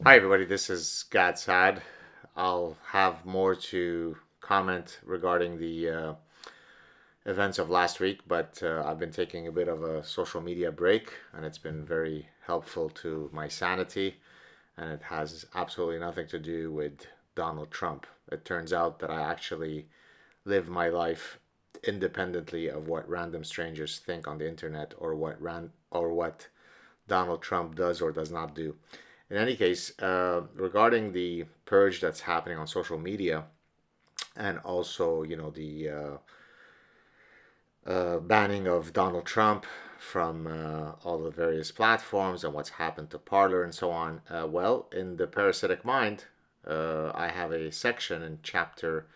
Hi, everybody. This is Gad Saad. I'll have more to comment regarding the events of last week, but I've been taking a bit of a social media break, and it's been very helpful to my sanity, and it has absolutely nothing to do with Donald Trump. It turns out that I actually live my life independently of what random strangers think on the internet or what Donald Trump does or does not do. In any case, regarding the purge that's happening on social media, and also, the banning of Donald Trump from all the various platforms and what's happened to Parler and so on. Well, in the Parasitic Mind, I have a section in chapter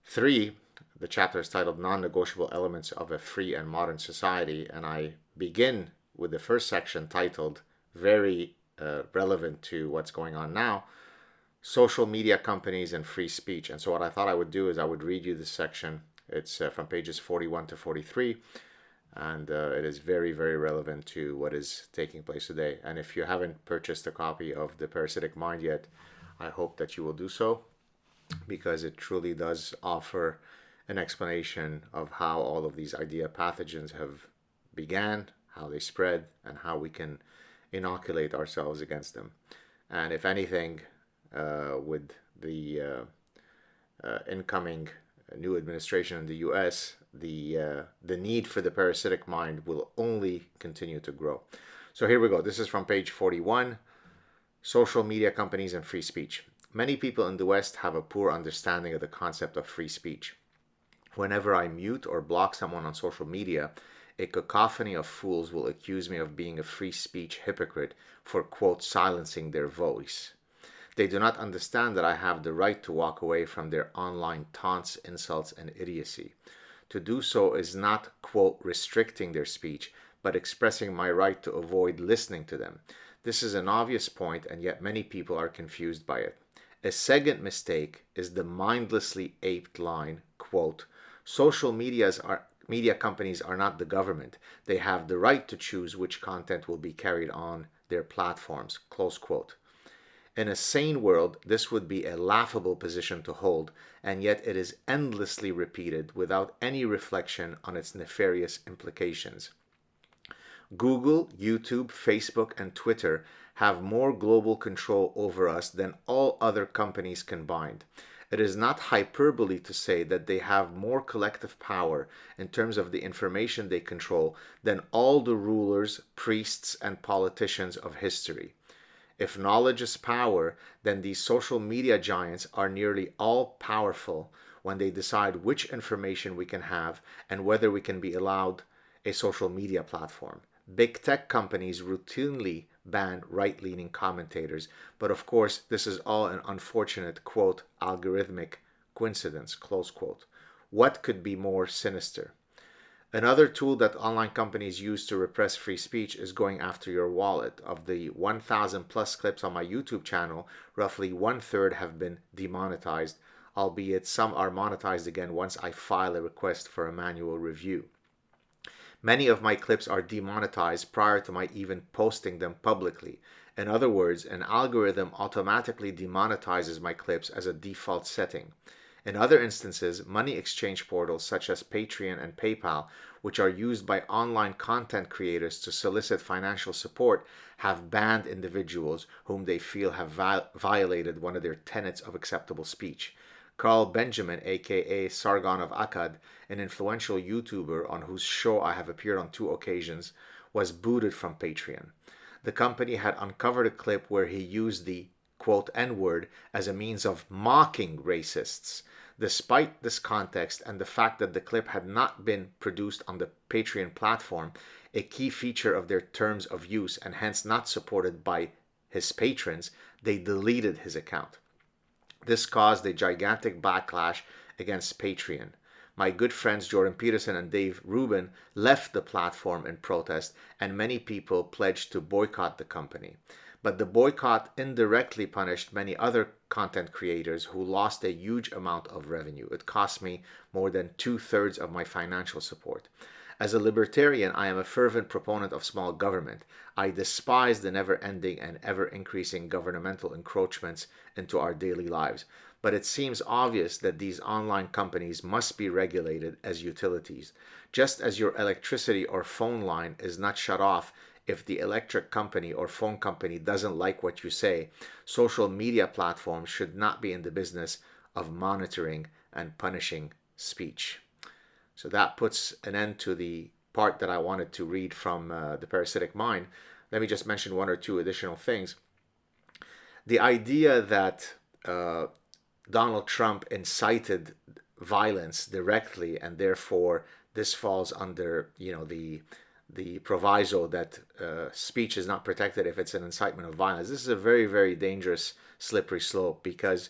3. The chapter is titled Non Negotiable Elements of a Free and Modern Society, and I begin with the first section titled, very relevant to what's going on now, Social Media Companies and Free Speech. And so, what I thought I would do is I would read you this section. It's from pages 41 to 43, and it is very, very relevant to what is taking place today. And if you haven't purchased a copy of The Parasitic Mind yet, I hope that you will do so, because it truly does offer an explanation of how all of these idea pathogens have began, how they spread, and how we can inoculate ourselves against them. And if anything, with the incoming new administration in the U.S., the need for the parasitic mind will only continue to grow. So here we go. This is from page 41. Social media companies and free speech. Many people in the West have a poor understanding of the concept of free speech. Whenever I mute or block someone on social media, a cacophony of fools will accuse me of being a free speech hypocrite for, quote, silencing their voice. They do not understand that I have the right to walk away from their online taunts, insults, and idiocy. To do so is not, quote, restricting their speech, but expressing my right to avoid listening to them. This is an obvious point, and yet many people are confused by it. A second mistake is the mindlessly aped line, quote, media companies are not the government. They have the right to choose which content will be carried on their platforms, close quote. In a sane world, this would be a laughable position to hold, and yet it is endlessly repeated without any reflection on its nefarious implications. Google, YouTube, Facebook, and Twitter have more global control over us than all other companies combined. It is not hyperbole to say that they have more collective power in terms of the information they control than all the rulers, priests, and politicians of history. If knowledge is power, then these social media giants are nearly all powerful when they decide which information we can have and whether we can be allowed a social media platform. Big tech companies routinely ban right leaning commentators, but of course, this is all an unfortunate, quote, algorithmic coincidence, close quote. What could be more sinister? Another tool that online companies use to repress free speech is going after your wallet. Of the 1,000 plus clips on my YouTube channel, roughly one third have been demonetized, albeit some are monetized again once I file a request for a manual review. Many of my clips are demonetized prior to my even posting them publicly. In other words, an algorithm automatically demonetizes my clips as a default setting. In other instances, money exchange portals such as Patreon and PayPal, which are used by online content creators to solicit financial support, have banned individuals whom they feel have violated one of their tenets of acceptable speech. Carl Benjamin, aka Sargon of Akkad, an influential YouTuber on whose show I have appeared on 2 occasions, was booted from Patreon. The company had uncovered a clip where he used the quote N word as a means of mocking racists. Despite this context and the fact that the clip had not been produced on the Patreon platform, a key feature of their terms of use and hence not supported by his patrons, they deleted his account. This caused a gigantic backlash against Patreon. My good friends Jordan Peterson and Dave Rubin left the platform in protest, and many people pledged to boycott the company. But the boycott indirectly punished many other content creators who lost a huge amount of revenue. It cost me more than two-thirds of my financial support. As a libertarian, I am a fervent proponent of small government. I despise the never-ending and ever-increasing governmental encroachments into our daily lives. But it seems obvious that these online companies must be regulated as utilities. Just as your electricity or phone line is not shut off if the electric company or phone company doesn't like what you say, social media platforms should not be in the business of monitoring and punishing speech. So that puts an end to the part that I wanted to read from The Parasitic Mind. Let me just mention one or two additional things. The idea that Donald Trump incited violence directly, and therefore this falls under, the proviso that speech is not protected if it's an incitement of violence. This is a very, very dangerous, slippery slope, because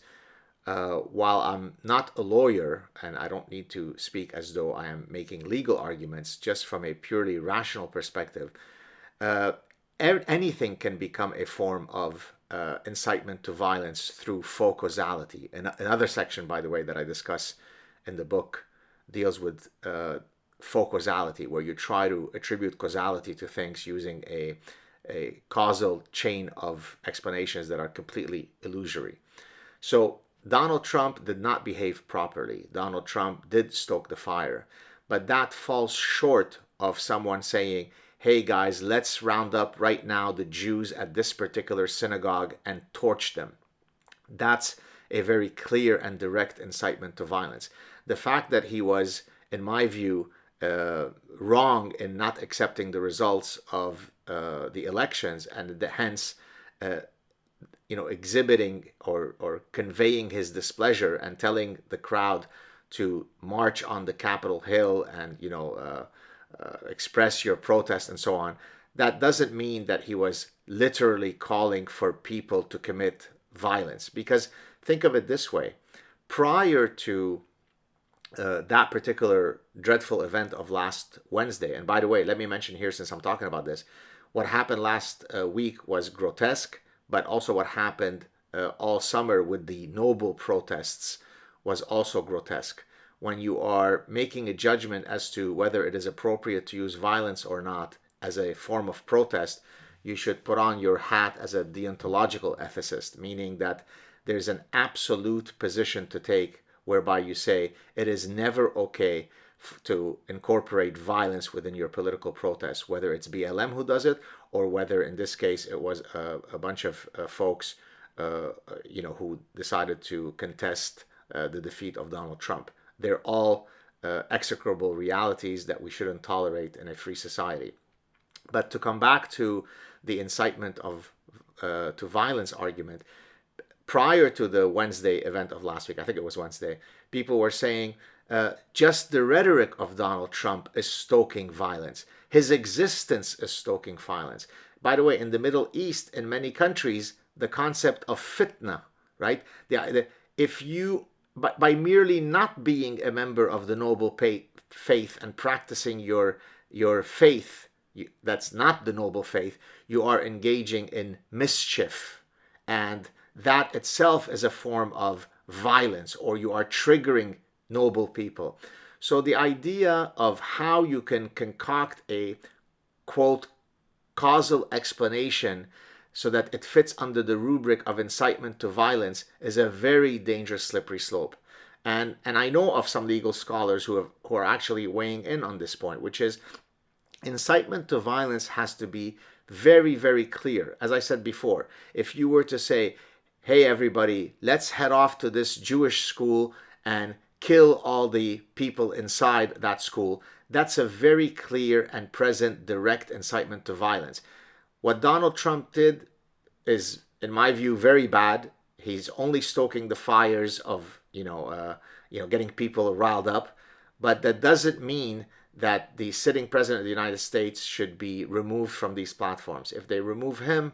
while I'm not a lawyer, and I don't need to speak as though I am making legal arguments, just from a purely rational perspective, anything can become a form of incitement to violence through focusality. And another section, by the way, that I discuss in the book deals with focusality, where you try to attribute causality to things using a causal chain of explanations that are completely illusory. So Donald Trump did not behave properly. Donald Trump did stoke the fire. But that falls short of someone saying, hey guys, let's round up right now the Jews at this particular synagogue and torch them. That's a very clear and direct incitement to violence. The fact that he was, in my view, wrong in not accepting the results of the elections, and hence exhibiting or conveying his displeasure and telling the crowd to march on the Capitol Hill and express your protest and so on, that doesn't mean that he was literally calling for people to commit violence. Because think of it this way: prior to that particular dreadful event of last Wednesday, and by the way, let me mention here, since I'm talking about this, what happened last week was grotesque, but also what happened all summer with the noble protests was also grotesque. When you are making a judgment as to whether it is appropriate to use violence or not as a form of protest, you should put on your hat as a deontological ethicist, meaning that there's an absolute position to take whereby you say it is never okay to incorporate violence within your political protest, whether it's BLM who does it, or whether in this case it was a bunch of folks who decided to contest the defeat of Donald Trump. They're all execrable realities that we shouldn't tolerate in a free society. But to come back to the incitement to violence argument, prior to the Wednesday event of last week, I think it was Wednesday, people were saying just the rhetoric of Donald Trump is stoking violence. His existence is stoking violence. By the way, in the Middle East, in many countries, the concept of fitna, right? If you, by merely not being a member of the noble faith and practicing your faith, that's not the noble faith, you are engaging in mischief. And that itself is a form of violence, or you are triggering noble people. So the idea of how you can concoct a, quote, causal explanation so that it fits under the rubric of incitement to violence is a very dangerous, slippery slope. And I know of some legal scholars who are actually weighing in on this point, which is incitement to violence has to be very, very clear. As I said before, if you were to say, hey everybody, let's head off to this Jewish school and kill all the people inside that school, that's a very clear and present direct incitement to violence. What Donald Trump did is, in my view, very bad. He's only stoking the fires of, getting people riled up. But that doesn't mean that the sitting president of the United States should be removed from these platforms. If they remove him,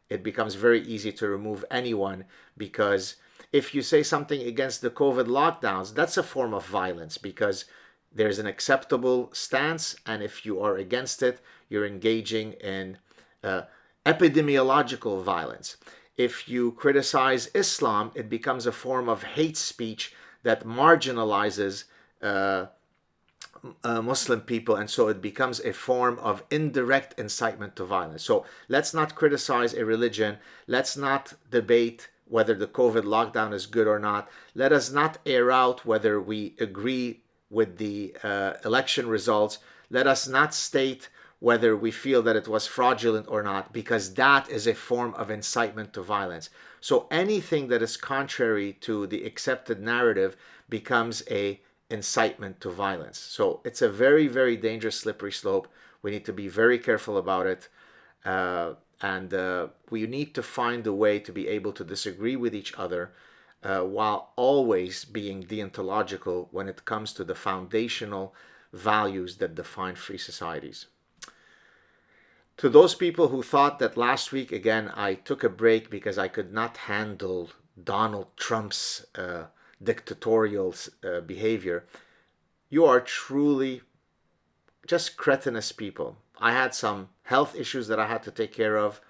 it becomes very easy to remove anyone, because if you say something against the COVID lockdowns, that's a form of violence, because there's an acceptable stance, and if you are against it, you're engaging in epidemiological violence. If you criticize Islam, it becomes a form of hate speech that marginalizes Muslim people, and so it becomes a form of indirect incitement to violence. So let's not criticize a religion. Let's not debate whether the COVID lockdown is good or not. Let us not air out whether we agree with the election results. Let us not state whether we feel that it was fraudulent or not, because that is a form of incitement to violence. So anything that is contrary to the accepted narrative becomes a incitement to violence. So it's a very, very dangerous slippery slope. We need to be very careful about it. And we need to find a way to be able to disagree with each other while always being deontological when it comes to the foundational values that define free societies. To those people who thought that last week, again, I took a break because I could not handle Donald Trump's dictatorial behavior, you are truly just cretinous people. I had some health issues that I had to take care of.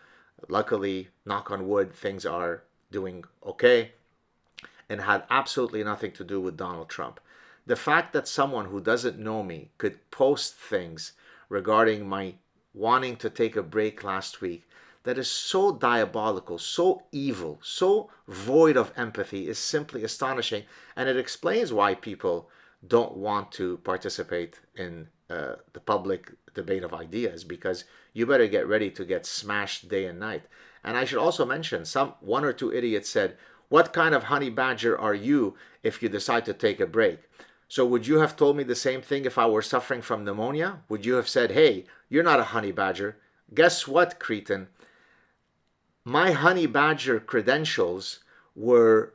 Luckily, knock on wood, things are doing okay, and had absolutely nothing to do with Donald Trump. The fact that someone who doesn't know me could post things regarding my wanting to take a break last week that is so diabolical, so evil, so void of empathy is simply astonishing. And it explains why people don't want to participate in the public debate of ideas, because you better get ready to get smashed day and night. And I should also mention, one or two idiots said, "What kind of honey badger are you if you decide to take a break?" So would you have told me the same thing if I were suffering from pneumonia? Would you have said, "Hey, you're not a honey badger"? Guess what, cretin? My honey badger credentials were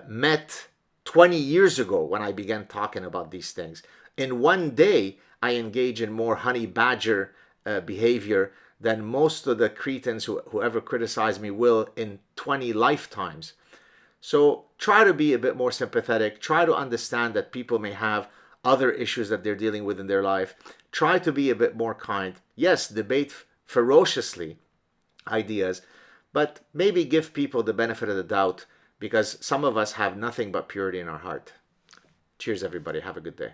met 20 years ago when I began talking about these things. In one day, I engage in more honey badger behavior than most of the cretins who ever criticize me will in 20 lifetimes. So try to be a bit more sympathetic. Try to understand that people may have other issues that they're dealing with in their life. Try to be a bit more kind. Yes, debate ferociously ideas, but maybe give people the benefit of the doubt, because some of us have nothing but purity in our heart. Cheers, everybody. Have a good day.